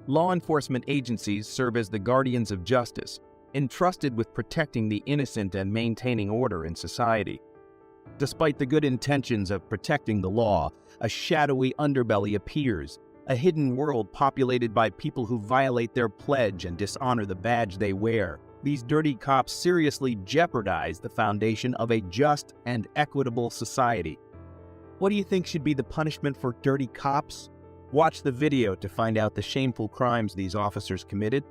Law enforcement agencies serve as the guardians of justice, entrusted with protecting the innocent and maintaining order in society. Despite the good intentions of protecting the law, a shadowy underbelly appears, a hidden world populated by people who violate their pledge and dishonor the badge they wear. These dirty cops seriously jeopardize the foundation of a just and equitable society. What do you think should be the punishment for dirty cops? Watch the video to find out the shameful crimes these officers committed.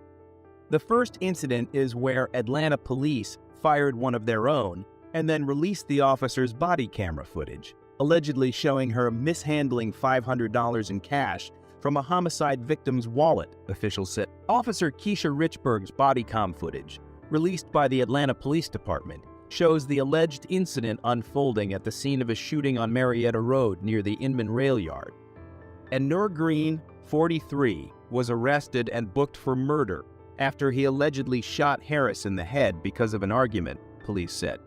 The first incident is where Atlanta police fired one of their own and then released the officer's body camera footage, allegedly showing her mishandling $500 in cash from a homicide victim's wallet, officials said. Officer Keisha Richburg's body cam footage, released by the Atlanta Police Department, shows the alleged incident unfolding at the scene of a shooting on Marietta Road near the Inman Rail Yard. And Nur Green, 43, was arrested and booked for murder after he allegedly shot Harris in the head because of an argument, police said.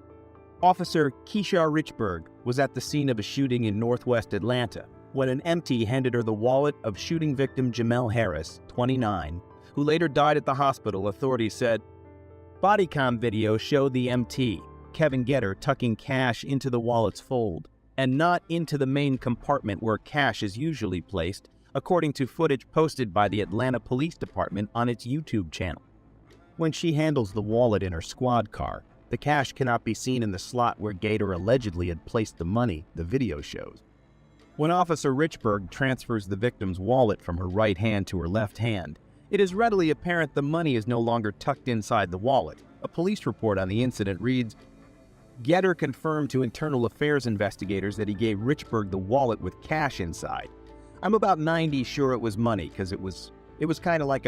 Officer Keisha Richburg was at the scene of a shooting in northwest Atlanta when an EMT handed her the wallet of shooting victim Jamel Harris, 29, who later died at the hospital, authorities said. Bodycam video showed the EMT, Kevin Getter, tucking cash into the wallet's fold and not into the main compartment where cash is usually placed, according to footage posted by the Atlanta Police Department on its YouTube channel. When she handles the wallet in her squad car, the cash cannot be seen in the slot where Gator allegedly had placed the money, the video shows. When Officer Richburg transfers the victim's wallet from her right hand to her left hand, it is readily apparent the money is no longer tucked inside the wallet. A police report on the incident reads, Getter confirmed to internal affairs investigators that he gave Richburg the wallet with cash inside. I'm about 90 sure it was money, because it was kind of like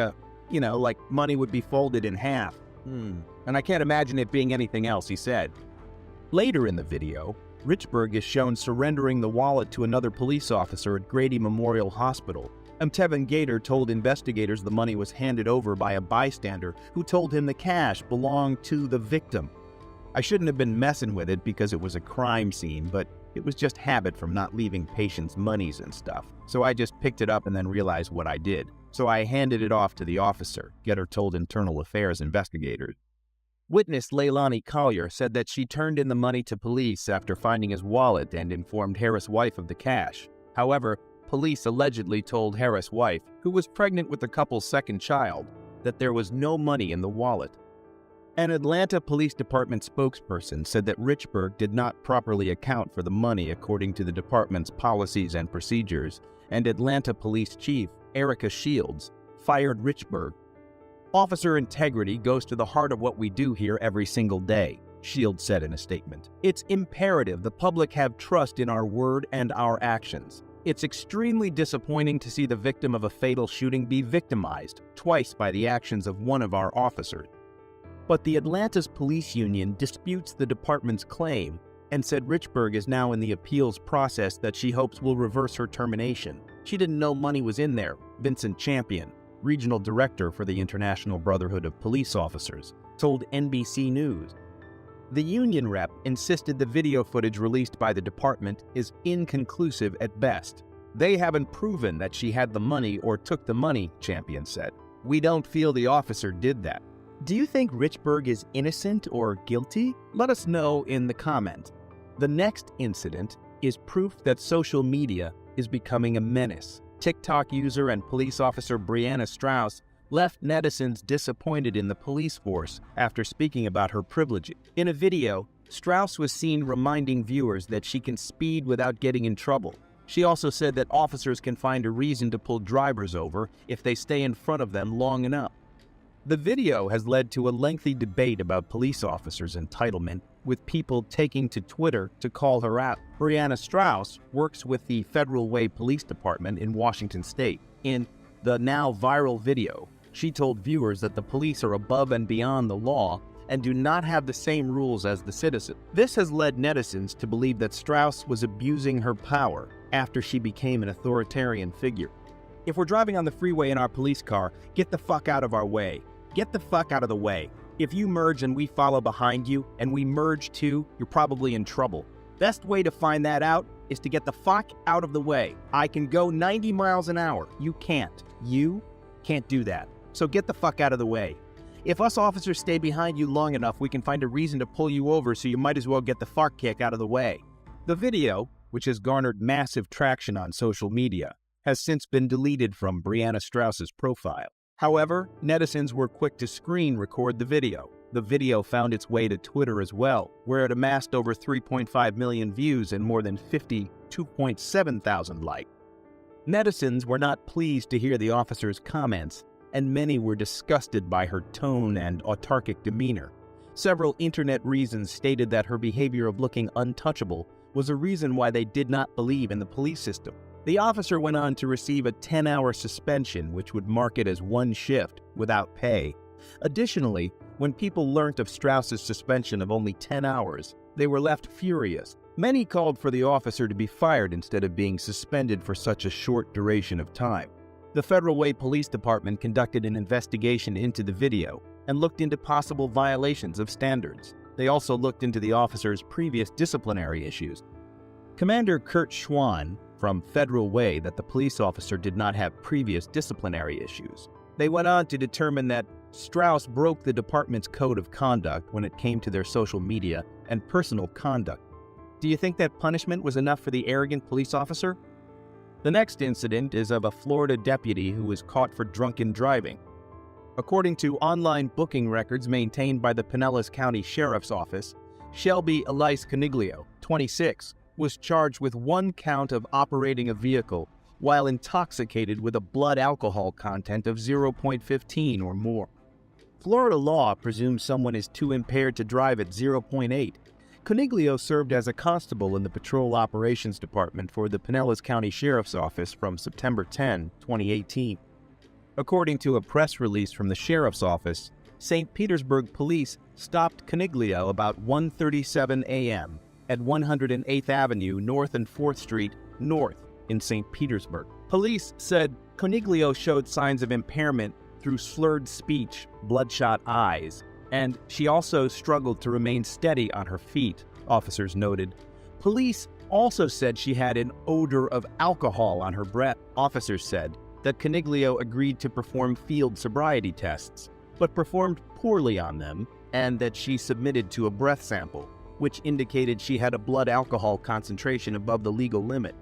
like money would be folded in half. And I can't imagine it being anything else, he said. Later in the video, Richburg is shown surrendering the wallet to another police officer at Grady Memorial Hospital. Tevin Gator told investigators the money was handed over by a bystander who told him the cash belonged to the victim. I shouldn't have been messing with it because it was a crime scene, but it was just habit from not leaving patients' monies and stuff. So I just picked it up and then realized what I did. So I handed it off to the officer, Getter told internal affairs investigators. Witness Leilani Collier said that she turned in the money to police after finding his wallet and informed Harris' wife of the cash. However, police allegedly told Harris' wife, who was pregnant with the couple's second child, that there was no money in the wallet. An Atlanta Police Department spokesperson said that Richburg did not properly account for the money according to the department's policies and procedures, and Atlanta Police Chief Erica Shields fired Richburg. Officer integrity goes to the heart of what we do here every single day, Shields said in a statement. It's imperative the public have trust in our word and our actions. It's extremely disappointing to see the victim of a fatal shooting be victimized twice by the actions of one of our officers. But the Atlanta's police union disputes the department's claim and said Richburg is now in the appeals process that she hopes will reverse her termination. She didn't know money was in there, Vincent Champion, regional director for the International Brotherhood of Police Officers, told NBC News. The union rep insisted the video footage released by the department is inconclusive at best. They haven't proven that she had the money or took the money, Champion said. We don't feel the officer did that. Do you think Richburg is innocent or guilty? Let us know in the comment. The next incident is proof that social media is becoming a menace. TikTok user and police officer Brianna Strauss left netizens disappointed in the police force after speaking about her privileges. In a video, Strauss was seen reminding viewers that she can speed without getting in trouble. She also said that officers can find a reason to pull drivers over if they stay in front of them long enough. The video has led to a lengthy debate about police officers' entitlement, with people taking to Twitter to call her out. Brianna Strauss works with the Federal Way Police Department in Washington State. In the now viral video, she told viewers that the police are above and beyond the law and do not have the same rules as the citizen. This has led netizens to believe that Strauss was abusing her power after she became an authoritarian figure. If we're driving on the freeway in our police car, get the fuck out of our way. Get the fuck out of the way. If you merge and we follow behind you, and we merge too, you're probably in trouble. Best way to find that out is to get the fuck out of the way. I can go 90 miles an hour. You can't. You Can't do that. So get the fuck out of the way. If us officers stay behind you long enough, we can find a reason to pull you over, so you might as well get the fart kick out of the way. The video, which has garnered massive traction on social media, has since been deleted from Brianna Strauss's profile. However, netizens were quick to screen record the video. The video found its way to Twitter as well, where it amassed over 3.5 million views and more than 52.7 thousand likes. Netizens were not pleased to hear the officer's comments, and many were disgusted by her tone and autarkic demeanor. Several internet reasons stated that her behavior of looking untouchable was a reason why they did not believe in the police system. The officer went on to receive a 10-hour suspension, which would mark it as one shift without pay. Additionally, when people learnt of Strauss's suspension of only 10 hours, they were left furious. Many called for the officer to be fired instead of being suspended for such a short duration of time. The Federal Way Police Department conducted an investigation into the video and looked into possible violations of standards. They also looked into the officer's previous disciplinary issues. Commander Kurt Schwann from Federal Way that the police officer did not have previous disciplinary issues. They went on to determine that Strauss broke the department's code of conduct when it came to their social media and personal conduct. Do you think that punishment was enough for the arrogant police officer? The next incident is of a Florida deputy who was caught for drunken driving. According to online booking records maintained by the Pinellas County Sheriff's Office, Shelby Elise Coniglio, 26, was charged with one count of operating a vehicle while intoxicated with a blood alcohol content of 0.15 or more. Florida law presumes someone is too impaired to drive at 0.8. Coniglio served as a constable in the Patrol Operations Department for the Pinellas County Sheriff's Office from September 10, 2018. According to a press release from the Sheriff's Office, St. Petersburg Police stopped Coniglio about 1:37 a.m. at 108th Avenue North and 4th Street North in St. Petersburg. Police said Coniglio showed signs of impairment through slurred speech, bloodshot eyes, and she also struggled to remain steady on her feet, officers noted. Police also said she had an odor of alcohol on her breath. Officers said that Coniglio agreed to perform field sobriety tests, but performed poorly on them, and that she submitted to a breath sample, which indicated she had a blood alcohol concentration above the legal limit.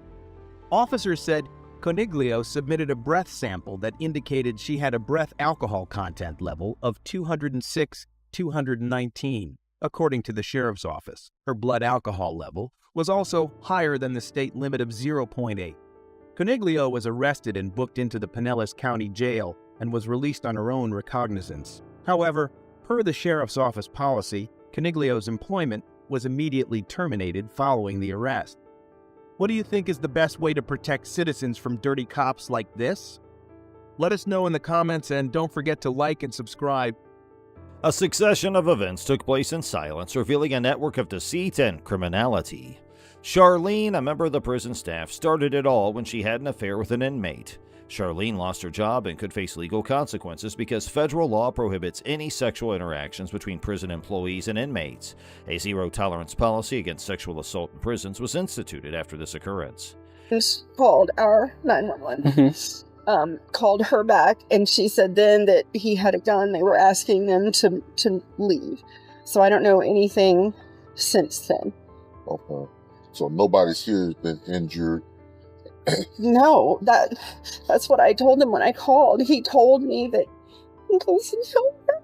Officers said Coniglio submitted a breath sample that indicated she had a breath alcohol content level of 206/219, according to the Sheriff's Office. Her blood alcohol level was also higher than the state limit of 0.8. Coniglio was arrested and booked into the Pinellas County Jail and was released on her own recognizance. However, per the Sheriff's Office policy, Coniglio's employment was immediately terminated following the arrest. What do you think is the best way to protect citizens from dirty cops like this? Let us know in the comments, and don't forget to like and subscribe. A succession of events took place in silence, revealing a network of deceit and criminality. Charlene, a member of the prison staff, started it all when she had an affair with an inmate. Charlene lost her job and could face legal consequences because federal law prohibits any sexual interactions between prison employees and inmates. A zero-tolerance policy against sexual assault in prisons was instituted after this occurrence. Just called our 911, called her back, and she said then that he had a gun. They were asking them to leave. So I don't know anything since then. Okay. So nobody's here has been injured? No, that's what I told him when I called. He told me that in case he killed her.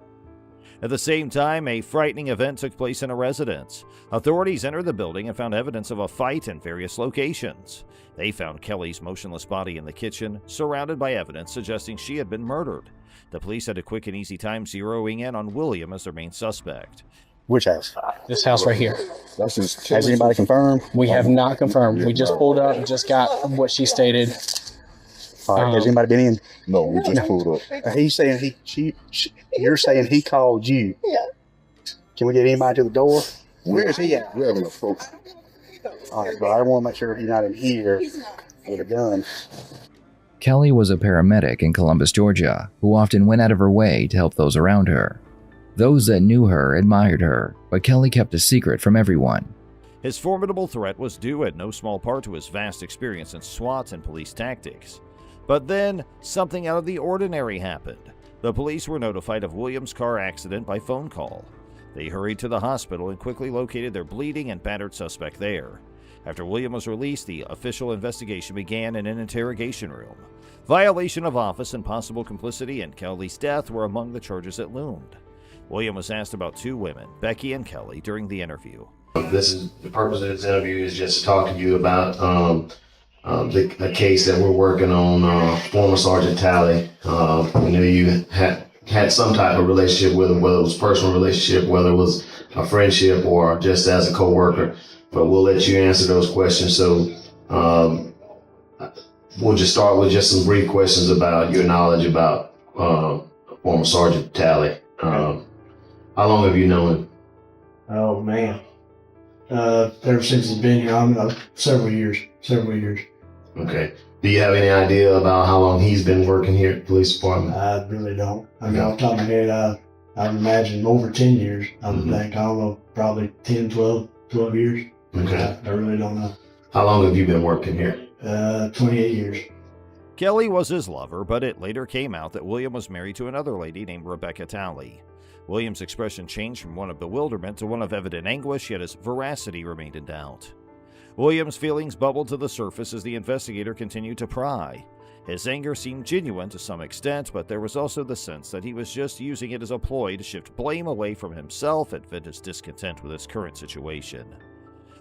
At the same time, a frightening event took place in a residence. Authorities entered the building and found evidence of a fight in various locations. They found Kelly's motionless body in the kitchen, surrounded by evidence suggesting she had been murdered. The police had a quick and easy time zeroing in on William as their main suspect. Which house? This house right here. Has anybody confirmed? We have not confirmed. We just pulled up, just got what she stated. All right, has anybody been in? No, we just pulled up. He's saying you're saying he called you. Yeah. Can we get anybody to the door? Where is he at? We haven't approached. All right, but I want to make sure he's not in here with a gun. Kelly was a paramedic in Columbus, Georgia, who often went out of her way to help those around her. Those that knew her admired her, but Kelly kept a secret from everyone. His formidable threat was due in no small part to his vast experience in SWAT and police tactics. But then, something out of the ordinary happened. The police were notified of William's car accident by phone call. They hurried to the hospital and quickly located their bleeding and battered suspect there. After William was released, the official investigation began in an interrogation room. Violation of office and possible complicity in Kelly's death were among the charges that loomed. William was asked about two women, Becky and Kelly, during the interview. The purpose of this interview is just to talk to you about a case that we're working on, former Sergeant Talley. We knew you had some type of relationship with him, whether it was a personal relationship, whether it was a friendship, or just as a co-worker. But we'll let you answer those questions. So we'll just start with just some brief questions about your knowledge about former Sergeant Talley. How long have you known him? Oh man, ever since he's been here, several years. Okay. Do you have any idea about how long he's been working here at the police department? I really don't. I mean, off the top of my head, I would imagine over 10 years. I would think, I don't know, probably 10, 12 years. Okay. I really don't know. How long have you been working here? 28 years. Kelly was his lover, but it later came out that William was married to another lady named Rebecca Talley. William's expression changed from one of bewilderment to one of evident anguish, yet his veracity remained in doubt. William's feelings bubbled to the surface as the investigator continued to pry. His anger seemed genuine to some extent, but there was also the sense that he was just using it as a ploy to shift blame away from himself and vent his discontent with his current situation.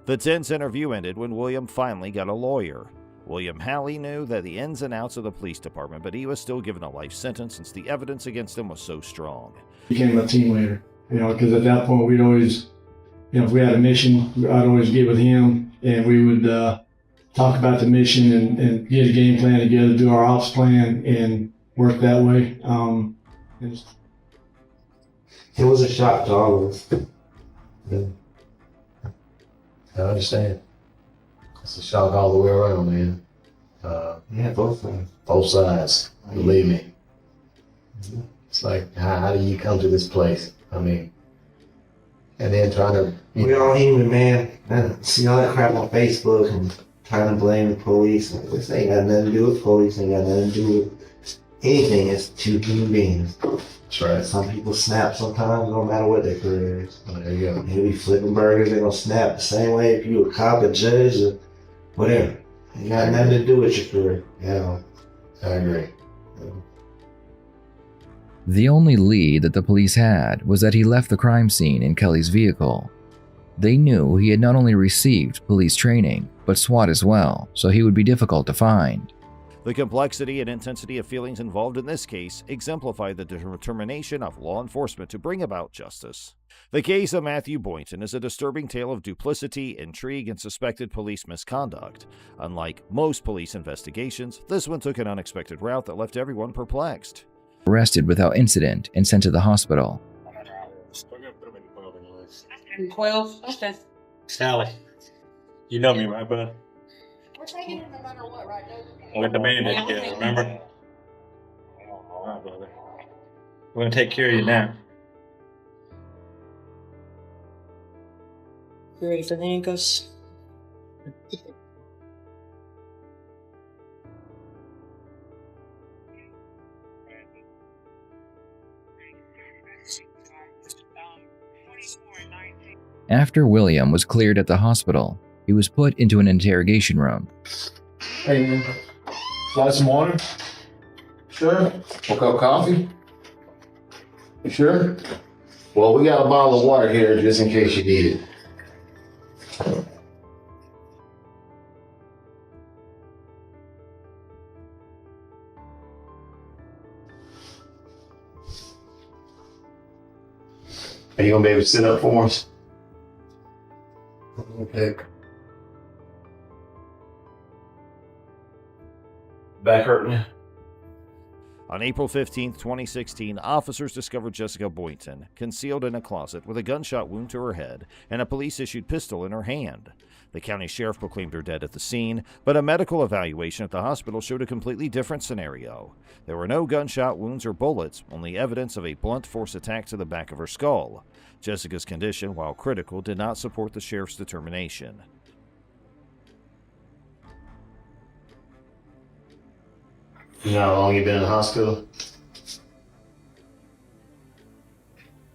The tense interview ended when William finally got a lawyer. William Halley knew that the ins and outs of the police department, but he was still given a life sentence since the evidence against him was so strong. Became a team leader, because at that point we'd always, if we had a mission, I'd always get with him and we would talk about the mission and get a game plan together, do our ops plan, and work that way. It was a shock to all of us. Yeah. I understand. It's a shock all the way around, man. Yeah, both sides. Both sides, believe me. It's like, how do you come to this place? I mean, and then trying to... We all human, man. And see all that crap on Facebook and trying to blame the police. This ain't got nothing to do with police. Ain't got nothing to do with anything. It's two human beings. That's right. Some people snap sometimes, no matter what their career is. Oh, there you go. They'll be flipping burgers, they're gonna snap the same way if you a cop, a judge, or whatever. Ain't got nothing to do with your career. I agree. The only lead that the police had was that he left the crime scene in Kelly's vehicle. They knew he had not only received police training, but SWAT as well, so he would be difficult to find. The complexity and intensity of feelings involved in this case exemplified the determination of law enforcement to bring about justice. The case of Matthew Boynton is a disturbing tale of duplicity, intrigue, and suspected police misconduct. Unlike most police investigations, this one took an unexpected route that left everyone perplexed. Arrested without incident and sent to the hospital. 12. Okay. Sally, you know me, right, bud? We're taking him no matter what, right? We're demanding it, yeah, remember? All right, brother. We're gonna take care of you now. You ready for the handcuffs? After William was cleared at the hospital, he was put into an interrogation room. Hey, man. Like some water? Sure. A cup of coffee? You sure? Well, we got a bottle of water here just in case you need it. Are you gonna be able to sit up for us? Okay. Back hurting you? On April 15, 2016, officers discovered Jessica Boynton concealed in a closet with a gunshot wound to her head and a police-issued pistol in her hand. The county sheriff proclaimed her dead at the scene, but a medical evaluation at the hospital showed a completely different scenario. There were no gunshot wounds or bullets, only evidence of a blunt force attack to the back of her skull. Jessica's condition, while critical, did not support the sheriff's determination. You know how long you been in the hospital?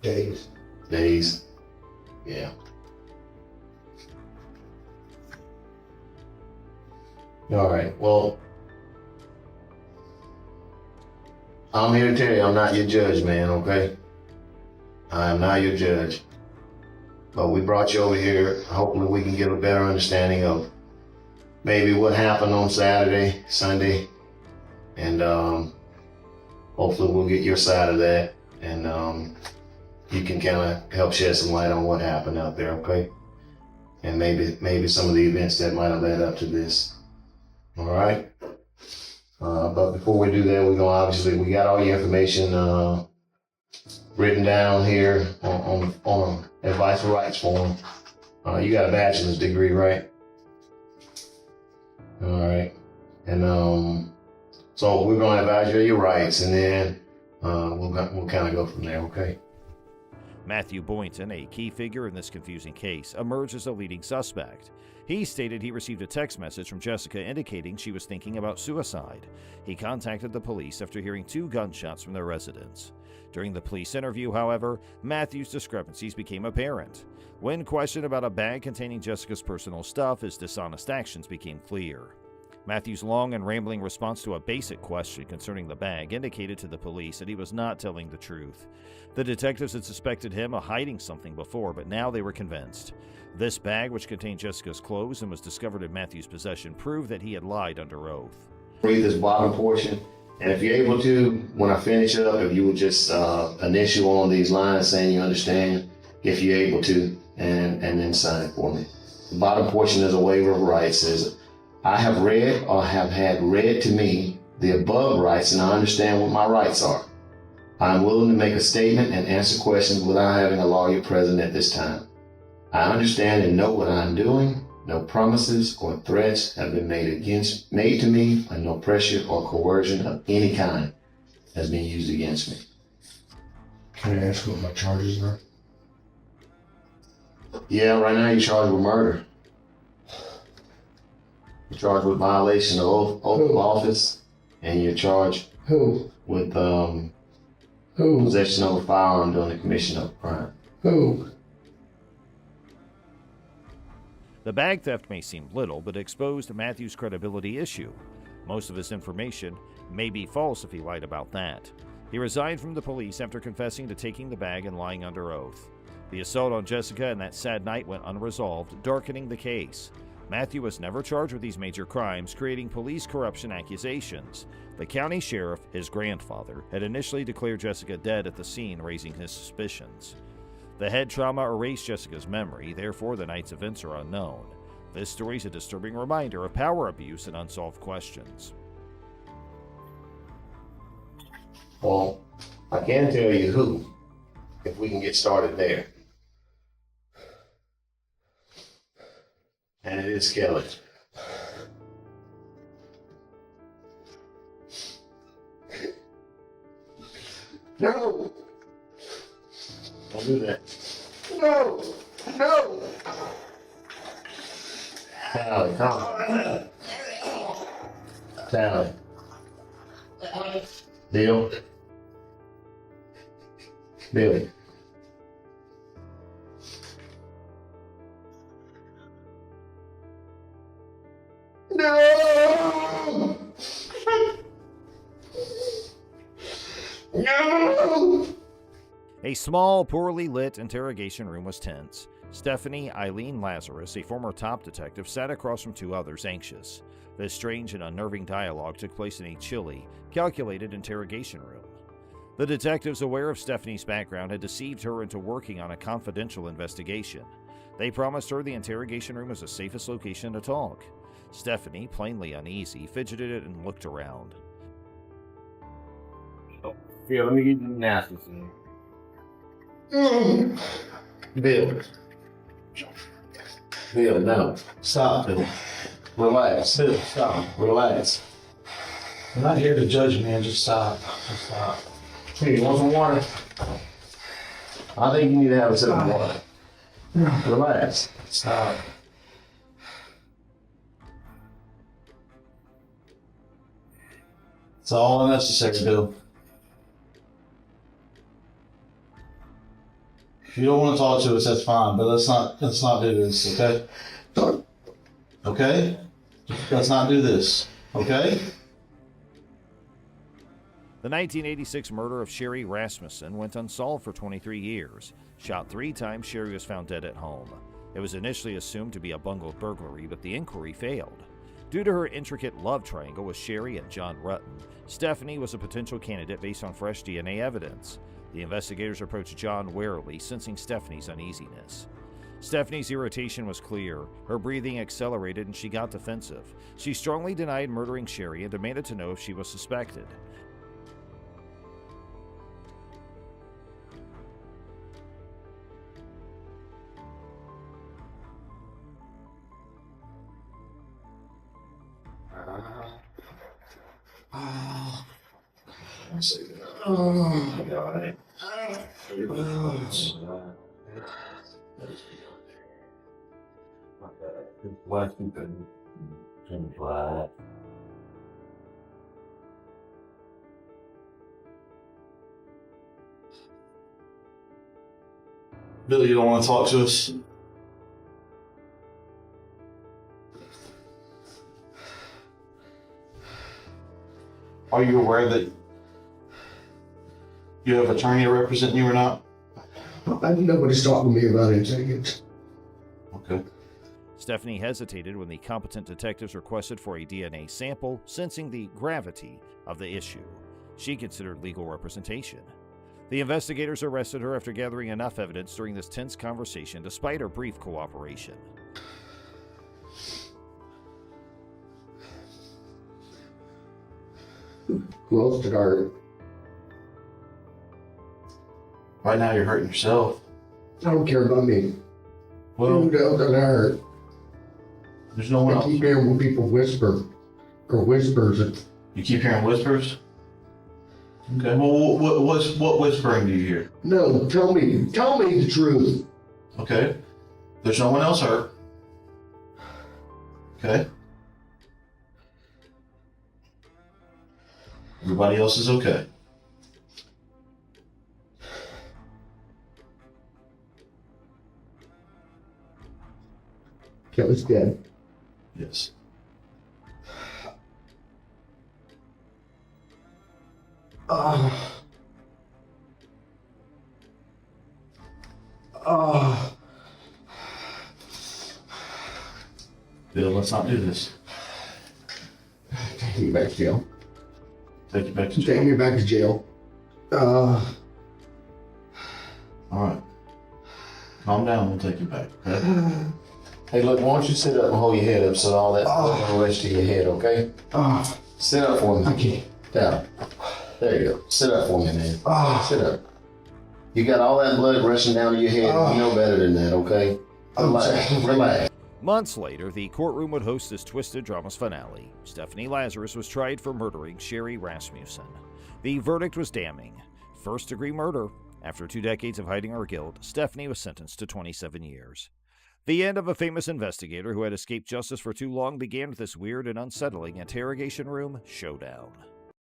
Days. Days. Yeah. All right. Well, I'm here to tell you I'm not your judge, man, okay? I am not your judge. But we brought you over here. Hopefully we can get a better understanding of maybe what happened on Saturday, Sunday, and hopefully we'll get your side of that, and you can kind of help shed some light on what happened out there, okay? And maybe some of the events that might have led up to this. All right? But before we do that, we got all your information written down here on advice for rights form. You got a bachelor's degree, right? All right. And so we're going to evaluate your rights, and then we'll kind of go from there, okay? Matthew Boynton, a key figure in this confusing case, emerged as a leading suspect. He stated he received a text message from Jessica indicating she was thinking about suicide. He contacted the police after hearing 2 gunshots from their residence. During the police interview, however, Matthew's discrepancies became apparent. When questioned about a bag containing Jessica's personal stuff, his dishonest actions became clear. Matthew's long and rambling response to a basic question concerning the bag indicated to the police that he was not telling the truth. The detectives had suspected him of hiding something before, but now they were convinced. This bag, which contained Jessica's clothes and was discovered in Matthew's possession, proved that he had lied under oath. Read this bottom portion, and if you're able to, when I finish up, if you would just initial on these lines saying you understand, if you're able to, and then sign it for me. The bottom portion is a waiver of rights. It says, I have read or have had read to me the above rights, and I understand what my rights are. I am willing to make a statement and answer questions without having a lawyer present at this time. I understand and know what I am doing. No promises or threats have been made to me, and no pressure or coercion of any kind has been used against me. Can I ask what my charges are? Yeah, right now you're charged with murder. You're charged with violation of oath of office, and you're charged with possession of a firearm during the commission of a crime. The bag theft may seem little, but exposed Matthew's credibility issue. Most of his information may be false if he lied about that. He resigned from the police after confessing to taking the bag and lying under oath. The assault on Jessica and that sad night went unresolved, darkening the case. Matthew was never charged with these major crimes, creating police corruption accusations. The county sheriff, his grandfather, had initially declared Jessica dead at the scene, raising his suspicions. The head trauma erased Jessica's memory, therefore the night's events are unknown. This story is a disturbing reminder of power abuse and unsolved questions. Well, I can tell you who, if we can get started there. And it is Kelly. No! Don't do that. No! No! Tally, come on. Tally. Deal. Billy. No! No! A small, poorly lit interrogation room was tense. Stephanie Eileen Lazarus, a former top detective, sat across from 2 others, anxious. This strange and unnerving dialogue took place in a chilly, calculated interrogation room. The detectives, aware of Stephanie's background, had deceived her into working on a confidential investigation. They promised her the interrogation room was the safest location to talk. Stephanie, plainly uneasy, fidgeted and looked around. Here, let me get you the nasty thing. Bill. Bill, no. Stop, Bill. Relax. Bill, stop. Relax. I'm not here to judge, man. Just stop. Just stop. Hey, you want some water? I think you need to have a sip of water. Relax. Stop. It's all unnecessary, Bill. If you don't want to talk to us, that's fine, but let's not do this, okay? Okay? Let's not do this, okay? The 1986 murder of Sherry Rasmussen went unsolved for 23 years. Shot 3 times, Sherry was found dead at home. It was initially assumed to be a bungled burglary, but the inquiry failed. Due to her intricate love triangle with Sherry and John Rutten, Stephanie was a potential candidate based on fresh DNA evidence. The investigators approached John warily, sensing Stephanie's uneasiness. Stephanie's irritation was clear. Her breathing accelerated and she got defensive. She strongly denied murdering Sherry and demanded to know if she was suspected. Oh, God. Billy, you don't want to talk to us? Are you aware that you have an attorney to represent you or not? Nobody's talking to me about anything. Okay. Stephanie hesitated when the competent detectives requested for a DNA sample, sensing the gravity of the issue. She considered legal representation. The investigators arrested her after gathering enough evidence during this tense conversation, despite her brief cooperation. Who else did I hurt? Right now you're hurting yourself. I don't care about me. Well, who else did I hurt? There's no one I else. keep hearing when people whisper, or whispers. You keep hearing whispers? Okay. Well, what whispering do you hear? No, tell me the truth. Okay. There's no one else hurt. Okay. Everybody else is okay. Kelly's dead. Yes. Bill, let's not do this. Take me back to jail. Take you back to jail. Take me back to jail. All right. Calm down. We'll take you back. Okay? Hey, look, why don't you sit up and hold your head up so all that blood don't rush to your head, okay? Sit up for me. Okay. Down. There you go. Sit up for me, man. Sit up. You got all that blood rushing down to your head. You know better than that, okay? Relax. Relax. Months later, the courtroom would host this twisted drama's finale. Stephanie Lazarus was tried for murdering Sherry Rasmussen. The verdict was damning. First-degree murder. After 2 decades of hiding her guilt, Stephanie was sentenced to 27 years. The end of a famous investigator who had escaped justice for too long began with this weird and unsettling interrogation room showdown.